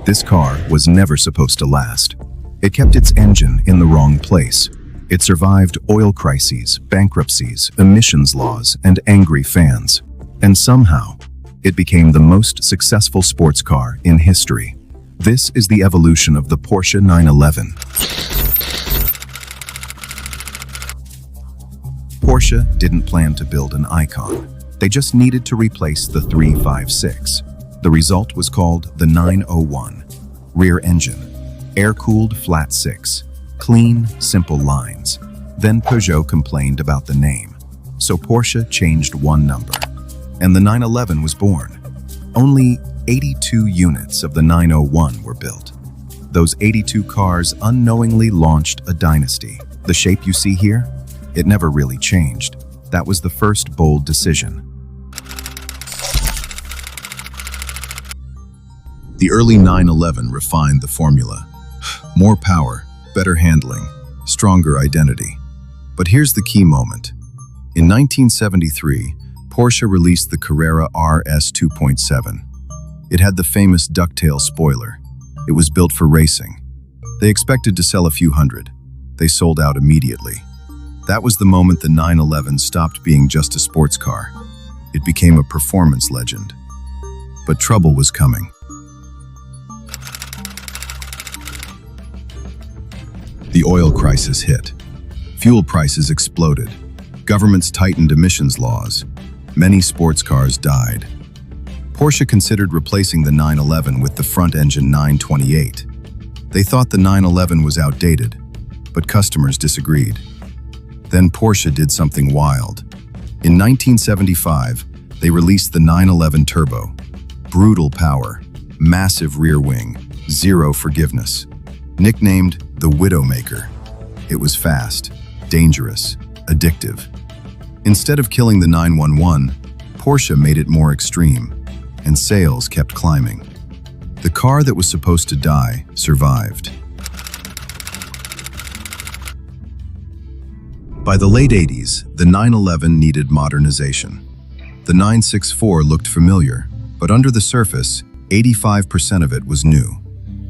This car was never supposed to last. It kept its engine in the wrong place. It survived oil crises, bankruptcies, emissions laws, and angry fans. And somehow, it became the most successful sports car in history. This is the evolution of the Porsche 911. Porsche didn't plan to build an icon. They just needed to replace the 356. The result was called the 901. Rear engine, air-cooled flat six, clean, simple lines. Then Peugeot complained about the name. So Porsche changed one number, and the 911 was born. Only 82 units of the 901 were built. Those 82 cars unknowingly launched a dynasty. The shape you see here? It never really changed. That was the first bold decision. The early 911 refined the formula. More power, better handling, stronger identity. But here's the key moment. In 1973, Porsche released the Carrera RS 2.7. It had the famous ducktail spoiler. It was built for racing. They expected to sell a few hundred. They sold out immediately. That was the moment the 911 stopped being just a sports car. It became a performance legend. But trouble was coming. The oil crisis hit. Fuel prices exploded. Governments tightened emissions laws. Many sports cars died. Porsche considered replacing the 911 with the front-engine 928. They thought the 911 was outdated, but customers disagreed. Then Porsche did something wild. In 1975, they released the 911 Turbo. Brutal power, massive rear wing, zero forgiveness. Nicknamed the Widowmaker, it was fast, dangerous, addictive. Instead of killing the 911, Porsche made it more extreme, and sales kept climbing. The car that was supposed to die survived. By the late 80s, the 911 needed modernization. The 964 looked familiar, but under the surface, 85% of it was new.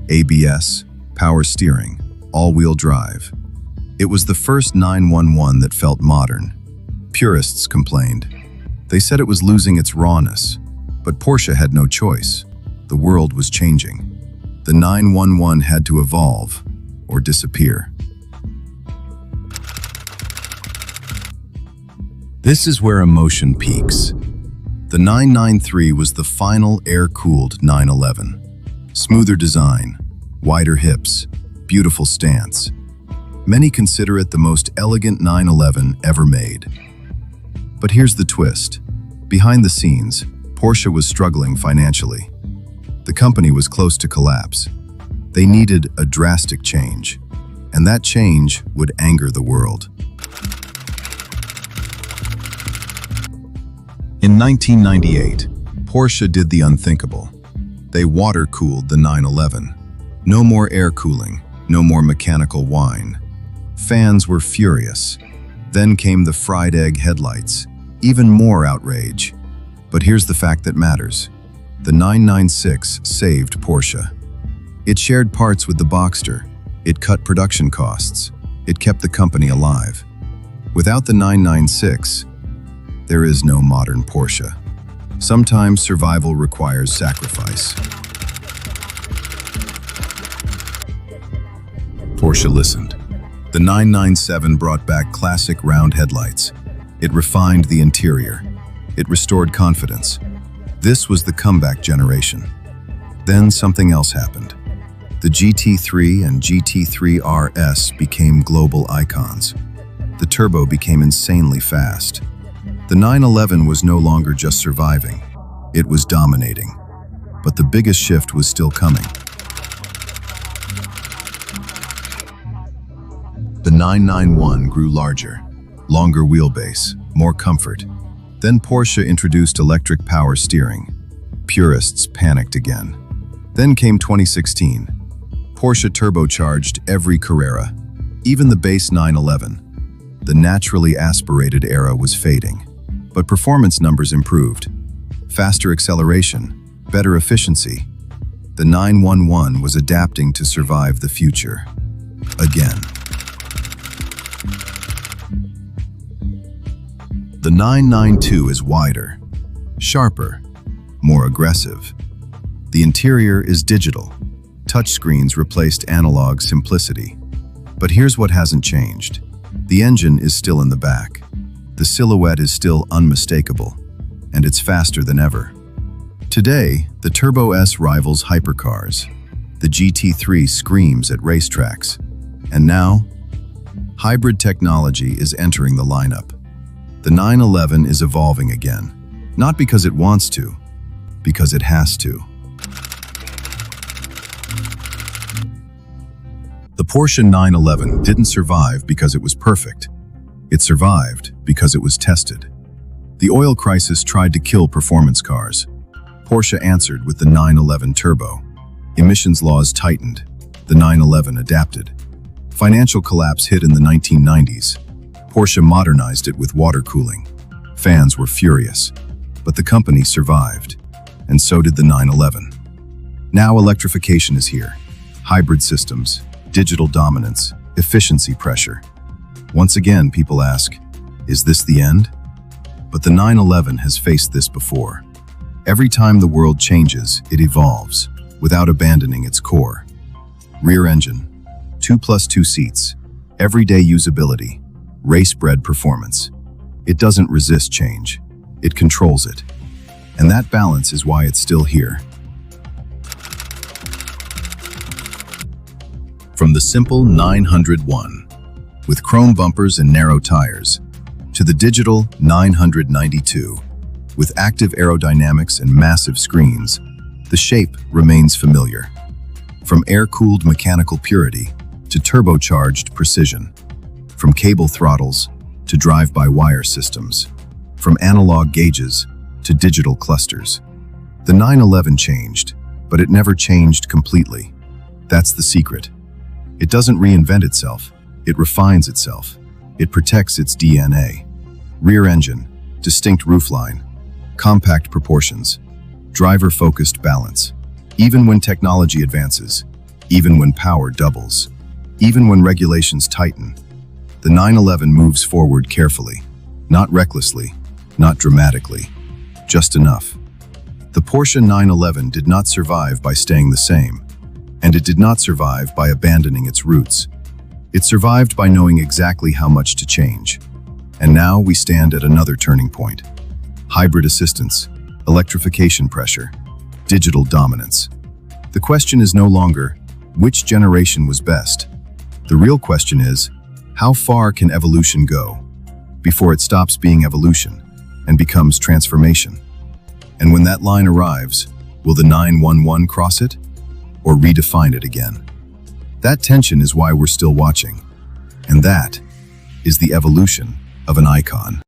ABS, power steering, all-wheel drive. It was the first 911 that felt modern. Purists complained. They said it was losing its rawness, but Porsche had no choice. The world was changing. The 911 had to evolve or disappear. This is where emotion peaks. The 993 was the final air-cooled 911. Smoother design, wider hips, beautiful stance. Many consider it the most elegant 911 ever made. But here's the twist. Behind the scenes, Porsche was struggling financially. The company was close to collapse. They needed a drastic change, and that change would anger the world. In 1998, Porsche did the unthinkable. They water-cooled the 911. No more air cooling, no more mechanical whine. Fans were furious. Then came the fried egg headlights, even more outrage. But here's the fact that matters. The 996 saved Porsche. It shared parts with the Boxster. It cut production costs. It kept the company alive. Without the 996, there is no modern Porsche. Sometimes survival requires sacrifice. Porsche listened. The 997 brought back classic round headlights. It refined the interior. It restored confidence. This was the comeback generation. Then something else happened. The GT3 and GT3 RS became global icons. The turbo became insanely fast. The 911 was no longer just surviving. It was dominating. But the biggest shift was still coming. The 991 grew larger, longer wheelbase, more comfort. Then Porsche introduced electric power steering. Purists panicked again. Then came 2016. Porsche turbocharged every Carrera, even the base 911. The naturally aspirated era was fading, but performance numbers improved. Faster acceleration, better efficiency. The 911 was adapting to survive the future. Again. The 992 is wider, sharper, more aggressive. The interior is digital. Touchscreens replaced analog simplicity. But here's what hasn't changed. The engine is still in the back. The silhouette is still unmistakable, and it's faster than ever. Today, the Turbo S rivals hypercars. The GT3 screams at racetracks. And now, hybrid technology is entering the lineup. The 911 is evolving again, not because it wants to, because it has to. The Porsche 911 didn't survive because it was perfect. It survived because it was tested. The oil crisis tried to kill performance cars. Porsche answered with the 911 Turbo. Emissions laws tightened. The 911 adapted. Financial collapse hit in the 1990s. Porsche modernized it with water cooling. Fans were furious, but the company survived, and so did the 911. Now electrification is here. Hybrid systems, digital dominance, efficiency pressure. Once again, people ask, is this the end? But the 911 has faced this before. Every time the world changes, it evolves, without abandoning its core. Rear engine, 2+2 seats, everyday usability, race-bred performance. It doesn't resist change. It controls it. And that balance is why it's still here. From the simple 901, with chrome bumpers and narrow tires, to the digital 992, with active aerodynamics and massive screens, the shape remains familiar. From air-cooled mechanical purity to turbocharged precision, from cable throttles to drive-by-wire systems, from analog gauges to digital clusters. The 911 changed, but it never changed completely. That's the secret. It doesn't reinvent itself, it refines itself. It protects its DNA. Rear engine, distinct roofline, compact proportions, driver-focused balance. Even when technology advances, even when power doubles, even when regulations tighten, the 911 moves forward carefully, not recklessly, not dramatically, just enough. The Porsche 911 did not survive by staying the same, and it did not survive by abandoning its roots. It survived by knowing exactly how much to change. And now we stand at another turning point. Hybrid assistance, electrification pressure, digital dominance. The question is no longer, which generation was best? The real question is, how far can evolution go before it stops being evolution and becomes transformation? And when that line arrives, will the 911 cross it or redefine it again? That tension is why we're still watching. And that is the evolution of an icon.